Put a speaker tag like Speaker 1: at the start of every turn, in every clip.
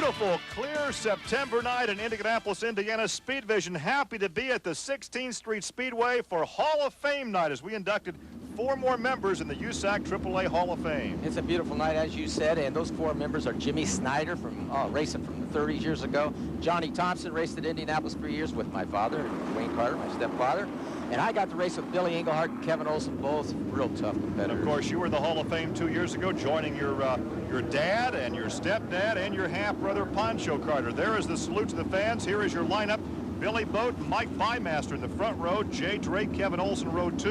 Speaker 1: beautiful, clear September night in Indianapolis, Indiana. Speed Vision happy to be at the 16th Street Speedway for Hall of Fame night as we inducted 4 more members in the USAC AAA Hall of Fame.
Speaker 2: It's a beautiful night, as you said, and those 4 members are Jimmy Snyder from racing from the 30s years ago. Johnny Thompson raced at Indianapolis 3 years with my father, Wayne Carter, my stepfather. And I got to race with Billy Englehart and Kevin Olson, both real tough competitors.
Speaker 1: And of course, you were in the Hall of Fame 2 years ago, joining your dad and your stepdad and your half-brother, Pancho Carter. There is the salute to the fans. Here is your lineup. Billy Boat and Mike Bymaster in the front row. Jay Drake, Kevin Olson, row 2.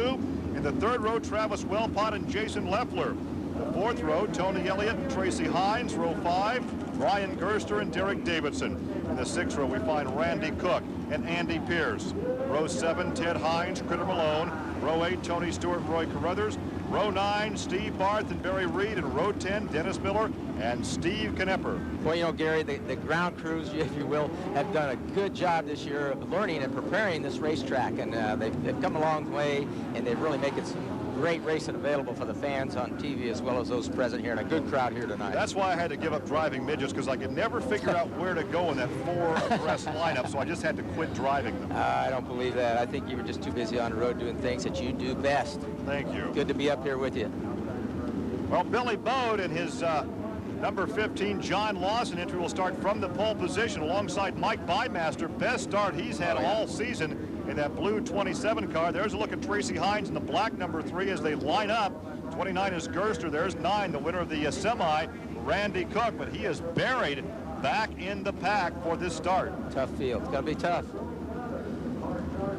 Speaker 1: In the third row, Travis Wellpott and Jason Leffler. The fourth row, Tony Elliott and Tracy Hines. Row 5, Brian Gerster and Derek Davidson. In the sixth row, we find Randy Cook and Andy Pierce. Row 7, Ted Hines, Critter Malone. Row 8, Tony Stewart and Roy Carruthers. Row 9, Steve Barth and Barry Reed. And row 10, Dennis Miller and Steve Knepper.
Speaker 2: Well, you know, Gary, the ground crews, if you will, have done a good job this year of learning and preparing this racetrack. And they've come a long way, and they're really making some great racing available for the fans on TV as well as those present here, and a good crowd here tonight.
Speaker 1: That's why I had to give up driving midgets, because I could never figure out where to go in that 4 abreast lineup, so I just had to quit driving them.
Speaker 2: I don't believe that. I think you were just too busy on the road doing things that you do best.
Speaker 1: Thank you.
Speaker 2: Good to be up here with you.
Speaker 1: Well, Billy Bode and his number 15, John Lawson entry will start from the pole position alongside Mike Bymaster. Best start he's had all season in that blue 27 car. There's a look at Tracy Hines in the black number 3 as they line up. 29 is Gerster. There's 9, the winner of the semi, Randy Cook, but he is buried back in the pack for this start.
Speaker 2: Tough field. It's going to be tough.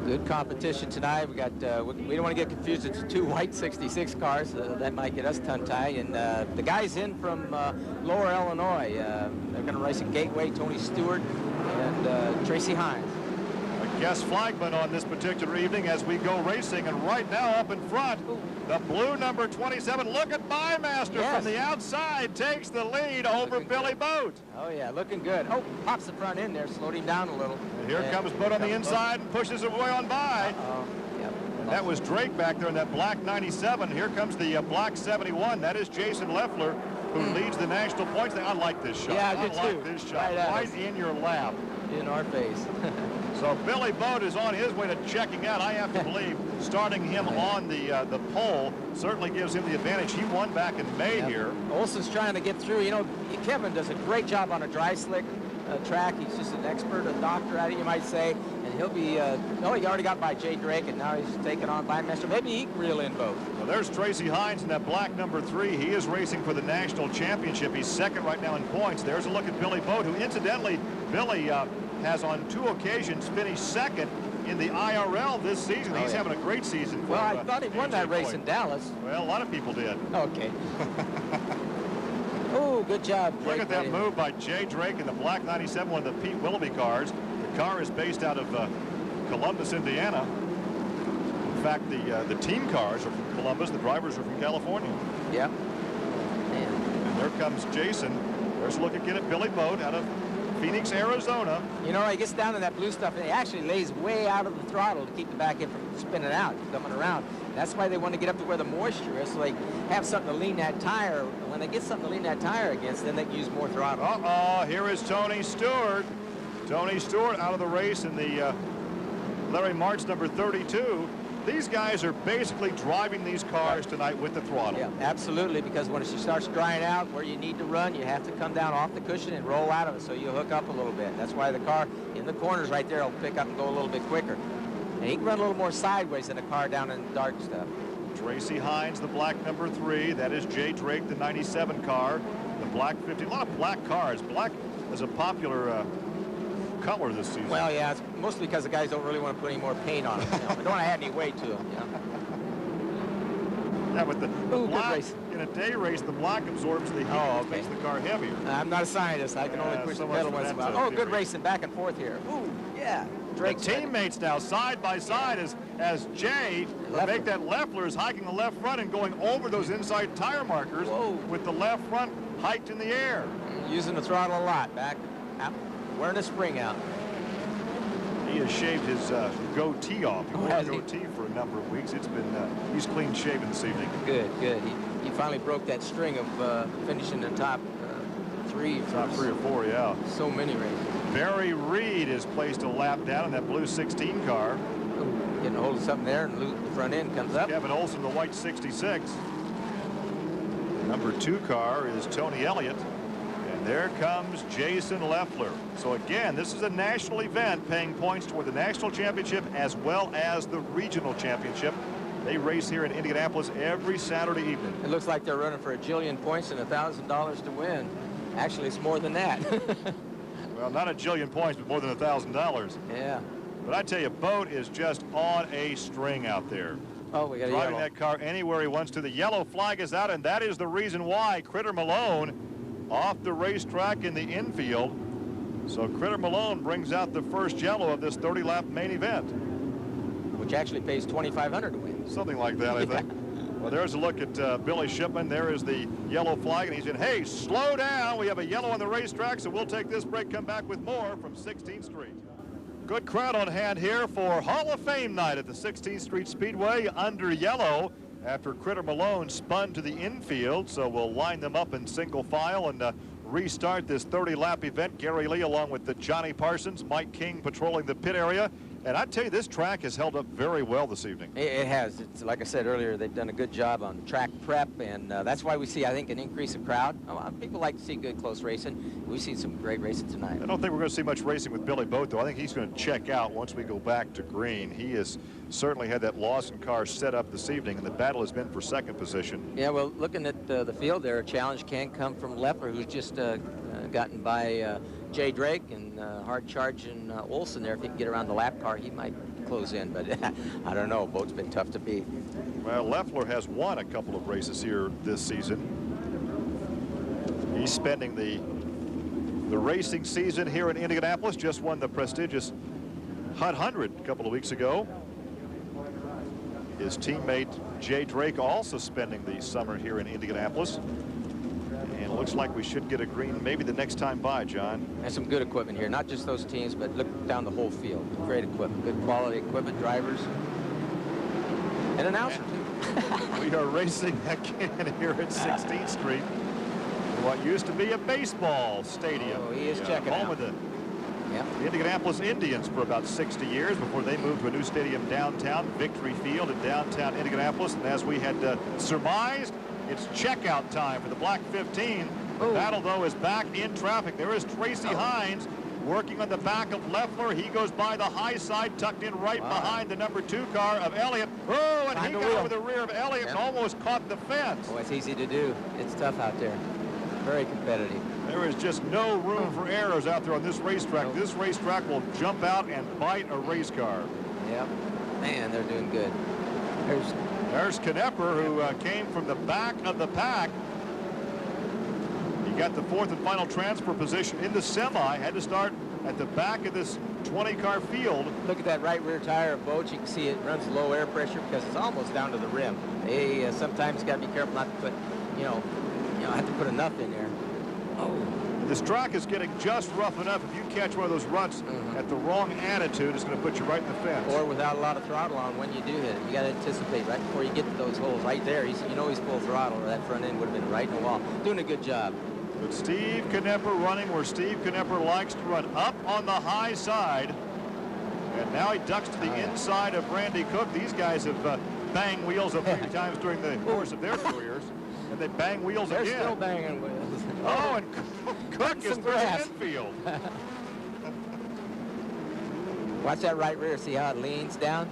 Speaker 2: Good competition tonight. We got. We don't want to get confused. It's 2 white 66 cars. That might get us tongue-tied. And the guys in from Lower Illinois. They're going to race in Gateway. Tony Stewart and Tracy Hines.
Speaker 1: A guest flagman on this particular evening as we go racing. And right now up in front, the blue number 27. Look at Bymaster from the outside. Takes the lead over Billy Boat.
Speaker 2: Oh, yeah, looking good. Oh, pops the front end there. Slowed him down a little.
Speaker 1: And here comes Boat on the inside and pushes it way on by.
Speaker 2: Yep.
Speaker 1: And that was Drake back there in that black 97. Here comes the black 71. That is Jason Leffler, who leads the national points. I like this shot.
Speaker 2: Yeah, I
Speaker 1: like
Speaker 2: do too.
Speaker 1: This shot. Right in your lap.
Speaker 2: In our face.
Speaker 1: So Billy Boat is on his way to checking out. I have to believe starting him on the pole certainly gives him the advantage. He won back in May here.
Speaker 2: Olson's trying to get through. You know, Kevin does a great job on a dry slick track. He's just an expert, a doctor at it, you might say. And he'll be, he already got by Jay Drake, and now he's taking on Bymaster. Maybe he can reel in Boat.
Speaker 1: Well, there's Tracy Hines in that black number 3. He is racing for the national championship. He's second right now in points. There's a look at Billy Boat, who incidentally, Billy has on 2 occasions finished second in the IRL this season. He's having a great season.
Speaker 2: Well, I thought he won that race in Dallas.
Speaker 1: Well, a lot of people did.
Speaker 2: Okay. Oh, good job, Drake.
Speaker 1: Look at that move by Jay Drake in the black 97, one of the Pete Willoughby cars. The car is based out of Columbus, Indiana. In fact, the team cars are from Columbus. The drivers are from California.
Speaker 2: Yep.
Speaker 1: And there comes Jason. There's a look again at Billy Boat out of Phoenix, Arizona.
Speaker 2: You know, he gets down to that blue stuff, and he actually lays way out of the throttle to keep the back end from spinning out, coming around. That's why they want to get up to where the moisture is, so they have something to lean that tire. When they get something to lean that tire against, then they can use more throttle.
Speaker 1: Here is Tony Stewart. Tony Stewart out of the race in the Larry Martz number 32. These guys are basically driving these cars tonight with the throttle.
Speaker 2: Yeah, absolutely, because when she starts drying out where you need to run, you have to come down off the cushion and roll out of it so you hook up a little bit. That's why the car in the corners right there will pick up and go a little bit quicker. And he can run a little more sideways than a car down in the dark stuff.
Speaker 1: Tracy Hines, the black number 3. That is Jay Drake, the 97 car. The black 50. A lot of black cars. Black is a popular color this season.
Speaker 2: Well, yeah, it's mostly because the guys don't really want to put any more paint on them. You know? They don't want to add any weight to them. You know?
Speaker 1: Yeah, but the black, in a day race, the black absorbs the heat, which makes the car heavier.
Speaker 2: I'm not a scientist. I can only push the pedal once in a while. Oh, good racing back and forth here. Ooh, yeah.
Speaker 1: Drake teammates now side by side as Jay make that Leffler is hiking the left front and going over those inside tire markers with the left front hiked in the air.
Speaker 2: Using the throttle a lot back. Wearing a spring out.
Speaker 1: He has shaved his goatee off. He wore a goatee for a number of weeks. It's been he's clean shaven this evening.
Speaker 2: Good, good. He finally broke that string of finishing the top 3 3.
Speaker 1: Top 3 or 4, yeah.
Speaker 2: So many races.
Speaker 1: Barry Reed has placed a lap down in that blue 16 car.
Speaker 2: Ooh, getting a hold of something there, and the front end comes up.
Speaker 1: Kevin Olson, the white 66. Number 2 car is Tony Elliott. And there comes Jason Leffler. So again, this is a national event paying points toward the national championship as well as the regional championship. They race here in Indianapolis every Saturday evening.
Speaker 2: It looks like they're running for a jillion points and $1,000 to win. Actually, it's more than that.
Speaker 1: Well, not a jillion points, but more than $1,000.
Speaker 2: Yeah.
Speaker 1: But I tell you, Boat is just on a string out there.
Speaker 2: Oh, we got a
Speaker 1: driving
Speaker 2: yellow.
Speaker 1: that car anywhere he wants to. The yellow flag is out, and that is the reason why Critter Malone off the racetrack in the infield. So Critter Malone brings out the first yellow of this 30-lap main event.
Speaker 2: Which actually pays $2,500 to win.
Speaker 1: Something like that, I think. Well, there's a look at Billy Shipman. There is the yellow flag, and he's in, hey, slow down. We have a yellow on the racetrack, so we'll take this break, come back with more from 16th Street. Good crowd on hand here for Hall of Fame night at the 16th Street Speedway under yellow after Critter Malone spun to the infield. So we'll line them up in single file and restart this 30-lap event. Gary Lee along with Johnny Parsons, Mike King patrolling the pit area. And I tell you, this track has held up very well this evening.
Speaker 2: It has. It's, like I said earlier, they've done a good job on track prep, and that's why we see, I think, an increase of crowd. People like to see good close racing. We've seen some great racing tonight.
Speaker 1: I don't think we're going to see much racing with Billy Boat, though. I think he's going to check out once we go back to green. He has certainly had that Lawson car set up this evening, and the battle has been for second position.
Speaker 2: Yeah, well, looking at the field there, a challenge can come from Leffler, who's just gotten by Jay Drake, and hard charging Olson there. If he can get around the lap car, he might close in, but I don't know. Boat's been tough to beat.
Speaker 1: Well, Leffler has won a couple of races here this season. He's spending the racing season here in Indianapolis. Just won the prestigious HUD 100 a couple of weeks ago. His teammate Jay Drake also spending the summer here in Indianapolis. And it looks like we should get a green maybe the next time by, John.
Speaker 2: And some good equipment here, not just those teams, but look down the whole field. Great equipment, good quality equipment, drivers, and announcer too.
Speaker 1: We are racing again here at 16th Street. What used to be a baseball stadium.
Speaker 2: Oh, he is checking
Speaker 1: home
Speaker 2: out.
Speaker 1: of the Indianapolis Indians for about 60 years before they moved to a new stadium downtown, Victory Field in downtown Indianapolis. And as we had surmised, it's checkout time for the Black 15. The battle, though, is back in traffic. There is TRACY HINES working on the back of Leffler. He goes by the high side, tucked in right behind the number 2 car of Elliott. Oh, and he got over the rear of Elliott and almost caught the fence.
Speaker 2: Oh, it's easy to do. It's tough out there. Very competitive.
Speaker 1: There is just no room for errors out there on this racetrack. This racetrack will jump out and bite a race car.
Speaker 2: Yep. Man, they're doing good.
Speaker 1: There's Knepper, who came from the back of the pack. He got the 4th and final transfer position in the semi. Had to start at the back of this 20-car field.
Speaker 2: Look at that right rear tire of Boat. You can see it runs low air pressure because it's almost down to the rim. They sometimes got to be careful not to put, have to put enough in there. Oh.
Speaker 1: This track is getting just rough enough. If you catch one of those ruts at the wrong attitude, it's going to put you right in the fence.
Speaker 2: Or without a lot of throttle on when you do hit it. You got to anticipate right before you get to those holes. Right there, he's full throttle, or that front end would have been right in the wall. Doing a good job.
Speaker 1: But Steve Knepper running where Steve Knepper likes to run, up on the high side. And now he ducks to the inside of Randy Cook. These guys have banged wheels a few times during the course of their careers. And they bang wheels
Speaker 2: They're
Speaker 1: again.
Speaker 2: Still banging wheels.
Speaker 1: Oh, and Cook is through the infield.
Speaker 2: Watch that right rear. See how it leans down?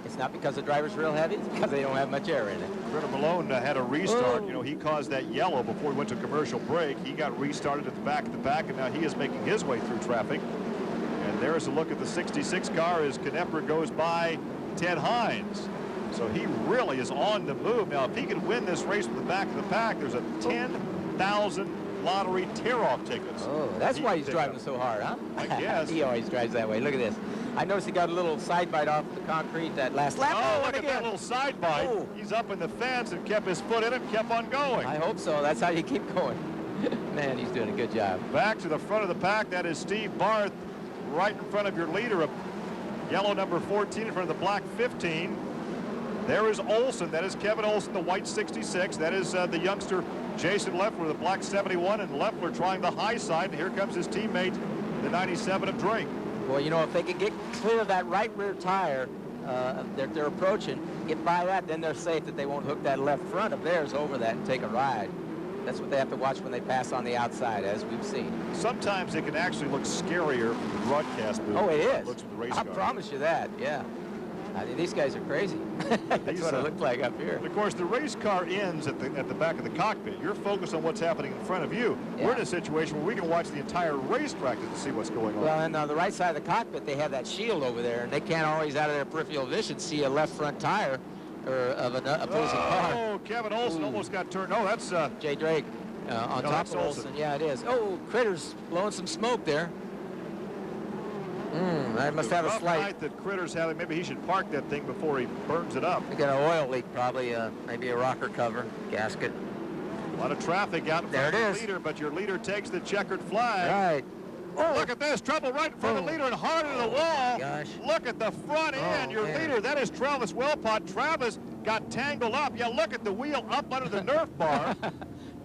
Speaker 2: It's not because the driver's real heavy. It's because they don't have much air in it.
Speaker 1: Critter Malone had a restart. He caused that yellow before he went to commercial break. He got restarted at the back of the pack, and now he is making his way through traffic. And there's a look at the 66 car as Knepper goes by Ted Hines. So he really is on the move. Now, if he can win this race with the back of the pack, there's a 10,000 lottery tear-off tickets.
Speaker 2: Oh, that's why he's driving so hard, huh?
Speaker 1: I guess.
Speaker 2: He always drives that way. Look at this. I noticed he got a little side bite off the concrete that last lap.
Speaker 1: Oh, look at that little side bite. Oh. He's up in the fence and kept his foot in it and kept on going.
Speaker 2: I hope so. That's how you keep going. Man, he's doing a good job.
Speaker 1: Back to the front of the pack. That is Steve Barth right in front of your leader, of yellow number 14 in front of the black 15. There is Olson. That is Kevin Olson, the white 66. That is the youngster Jason Leffler, the black 71, and Leffler trying the high side. And here comes his teammate, the 97 of Drake.
Speaker 2: Well, you know, if they can get clear of that right rear tire that they're approaching, get by that, then they're safe that they won't hook that left front of theirs over that and take a ride. That's what they have to watch when they pass on the outside, as we've seen.
Speaker 1: Sometimes it can actually look scarier from the broadcast booth.
Speaker 2: Oh, it is.
Speaker 1: Looks from the race
Speaker 2: I
Speaker 1: car.
Speaker 2: promise you that, yeah. I mean, these guys are crazy. That's what it looked like up here.
Speaker 1: Of course, the race car ends at the back of the cockpit. You're focused on what's happening in front of you. Yeah. We're in a situation where we can watch the entire racetrack to see what's going on.
Speaker 2: Well, and on the right side of the cockpit, they have that shield over there, and they can't always, out of their peripheral vision, see a left front tire of an opposing car.
Speaker 1: Oh, Kevin Olson almost got turned. No, that's
Speaker 2: Jay Drake on top of Olson. Yeah, it is. Oh, Critter's blowing some smoke there. I must have a slight.
Speaker 1: Night that Critter's having. Maybe he should park that thing before he burns it up.
Speaker 2: We got an oil leak, probably. Maybe a rocker cover, gasket.
Speaker 1: A lot of traffic out in front of the leader, but your leader takes the checkered flag.
Speaker 2: Right.
Speaker 1: Oh, look at this. Trouble right in front of the leader and hard into the wall.
Speaker 2: Gosh.
Speaker 1: Look at the front end. Your leader, that is Travis Wellpot. Travis got tangled up. Yeah, look at the wheel up under the Nerf bar.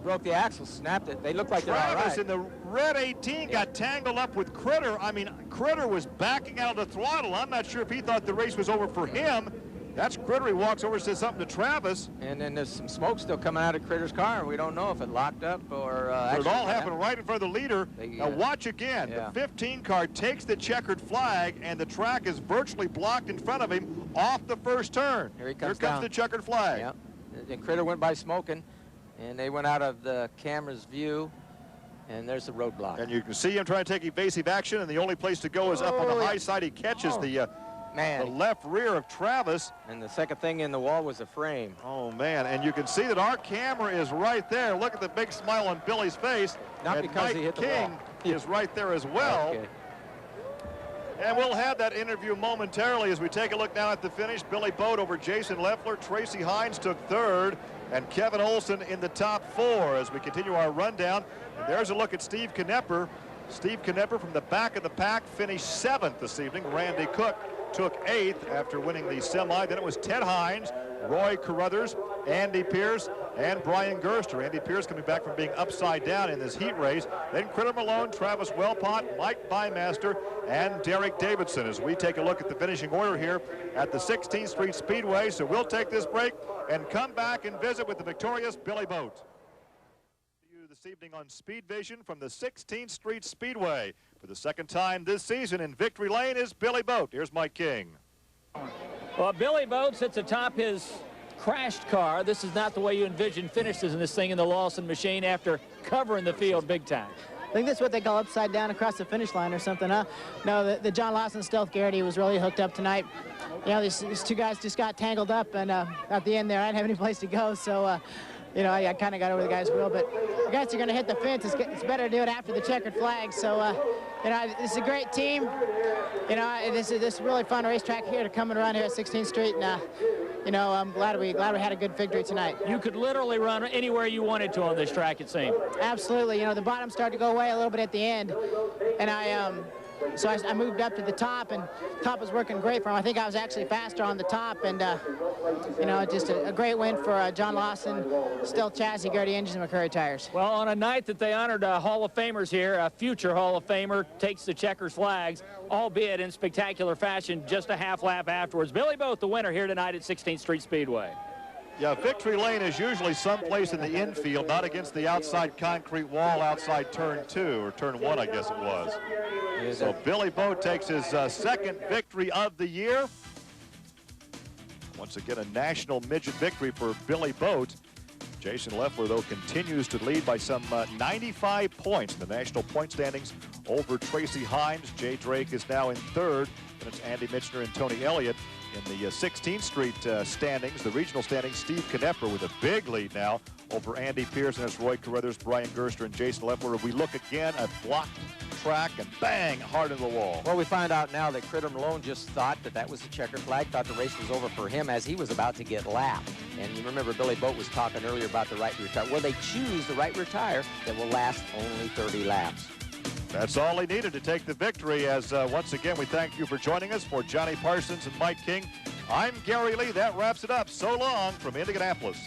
Speaker 2: Broke the axle, snapped it. They look like they're all right.
Speaker 1: Travis in the red 18 got tangled up with Critter. I mean, Critter was backing out of the throttle. I'm not sure if he thought the race was over for him. That's Critter. He walks over and says something to Travis.
Speaker 2: And then there's some smoke still coming out of Critter's car, and we don't know if it locked up or
Speaker 1: it all happened right in front of the leader. Now watch again.
Speaker 2: Yeah.
Speaker 1: The 15 car takes the checkered flag, and the track is virtually blocked in front of him off the first turn.
Speaker 2: Here he comes
Speaker 1: down. The checkered flag.
Speaker 2: Yep. And Critter went by smoking, and they went out of the camera's view, and there's the roadblock.
Speaker 1: And you can see him trying to take evasive action, and the only place to go is up on the high side. He catches the left rear of Travis.
Speaker 2: And the second thing in the wall was a frame.
Speaker 1: Oh, man. And you can see that our camera is right there. Look at the big smile on Billy's face.
Speaker 2: Not
Speaker 1: and
Speaker 2: because
Speaker 1: Mike
Speaker 2: he hit the
Speaker 1: King
Speaker 2: wall.
Speaker 1: is right there as well.
Speaker 2: Okay.
Speaker 1: And we'll have that interview momentarily as we take a look now at the finish. Billy Boat over Jason Leffler. Tracy Hines took third, and Kevin Olson in the top four as we continue our rundown. And there's a look at Steve Knepper. Steve Knepper from the back of the pack finished 7th this evening. Randy Cook took 8th after winning the semi. Then it was Ted Hines, Roy Carruthers, Andy Pierce, and Brian Gerster. Andy Pierce coming back from being upside down in this heat race. Then Critter Malone, Travis Wellpot, Mike Bymaster, and Derek Davidson as we take a look at the finishing order here at the 16th Street Speedway. So we'll take this break and come back and visit with the victorious Billy Boat. This evening on Speed Vision from the 16th Street Speedway. For the second time this season in Victory Lane is Billy Boat. Here's Mike King.
Speaker 3: Well, Billy Boat sits atop his crashed car. This is not the way you envision finishes in this thing in the Lawson machine after covering the field big time.
Speaker 4: I think that's what they call upside down across the finish line or something, huh? No, the John Lawson Stealth Garrity was really hooked up tonight. You know, these two guys just got tangled up, and at the end there, I didn't have any place to go, so you know, I kind of got over the guy's wheel, but the guys are going to hit the fence. It's better to do it after the checkered flag. So, you know, this is a great team. You know, this is a really fun racetrack here to come and run here at 16th Street, and you know, I'm glad we had a good victory tonight.
Speaker 3: You could literally run anywhere you wanted to on this track, it seemed.
Speaker 4: Absolutely. You know, the bottom started to go away a little bit at the end, and so I moved up to the top, and top was working great for him. I think I was actually faster on the top, and you know, just a great win for John Lawson, Stealth Chassis, Garrity Engines, and McCurry Tires.
Speaker 3: Well, on a night that they honored Hall of Famers here, a future Hall of Famer takes the checkers flags, albeit in spectacular fashion, just a half lap afterwards. Billy Boat, the winner here tonight at 16th Street Speedway.
Speaker 1: Yeah, Victory Lane is usually someplace in the infield, not against the outside concrete wall outside turn 2, or turn 1, I guess it was. So Billy Boat takes his second victory of the year. Once again, a national midget victory for Billy Boat. Jason Leffler, though, continues to lead by some 95 points in the national point standings over Tracy Hines. Jay Drake is now in third, and it's Andy Michener and Tony Elliott in the 16th Street standings, the regional standings. Steve Knepper with a big lead now over Andy Pierce, and it's Roy Carruthers, Brian Gerster, and Jason Leffler. We look again at blocked track, and bang, hard in the wall.
Speaker 2: Well, we find out now that Critter Malone just thought that was the checkered flag, thought the race was over for him as he was about to get lapped. And you remember Billy Boat was talking earlier about the right rear tire. Well, they choose the right rear tire that will last only 30 laps.
Speaker 1: That's all he needed to take the victory, as once again we thank you for joining us. For Johnny Parsons and Mike King, I'm Gary Lee. That wraps it up. So long from Indianapolis.